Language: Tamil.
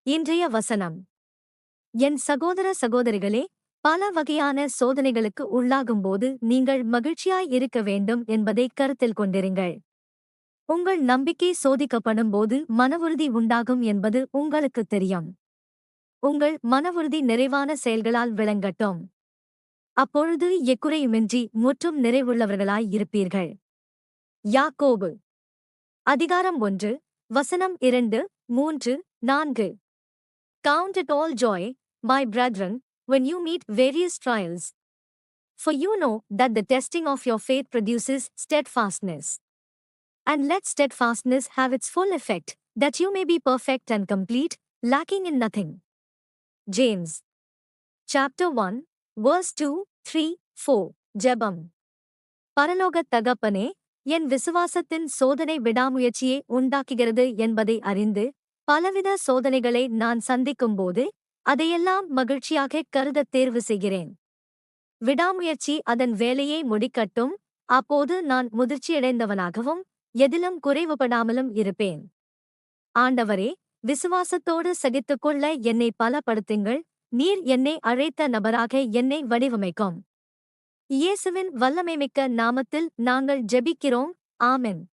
இன்றைய வசனம். என் சகோதர சகோதரிகளே, பல வகையான சோதனைகளுக்கு உள்ளாகும்போது நீங்கள் மகிழ்ச்சியாய் இருக்க வேண்டும் என்பதை கருத்தில் கொண்டிருங்கள். உங்கள் நம்பிக்கை சோதிக்கப்படும்போது மனவுறுதி உண்டாகும் என்பது உங்களுக்குத் தெரியும். உங்கள் மனவுறுதி நிறைவான செயல்களால் விளங்கட்டும். அப்பொழுது எக்குறையுமின்றி முற்றும் நிறைவுள்ளவர்களாய் இருப்பீர்கள். யாக்கோபு அதிகாரம் 1, வசனம் 2, 3, 4. Count it all joy, my brethren, when you meet various trials. For you know that the testing of your faith produces steadfastness. And let steadfastness have its full effect, that you may be perfect and complete, lacking in nothing. James chapter 1, verse 2, 3, 4. ஜெபம். பரலோகத் தகப்பனே, என் விசுவாசத்தின் சோதனை விடாமுயற்சியை உண்டாக்குகிறது என்பதை அறிந்து, பலவித சோதனைகளை நான் சந்திக்கும்போது அதையெல்லாம் மகிழ்ச்சியாகக் கருதத் தேர்வு செய்கிறேன். விடாமுயற்சி அதன் வேலையை முடிக்கட்டும், அப்போது நான் முதிர்ச்சியடைந்தவனாகவும் எதிலும் குறைவுபடாமலும் இருப்பேன். ஆண்டவரே, விசுவாசத்தோடு சகித்துக்கொள்ள என்னை பலப்படுத்துங்கள். நீர் என்னை அழைத்த நபராக என்னை வடிவமைக்கும். இயேசுவின் வல்லமைமிக்க நாமத்தில் நாங்கள் ஜெபிக்கிறோம். ஆமென்.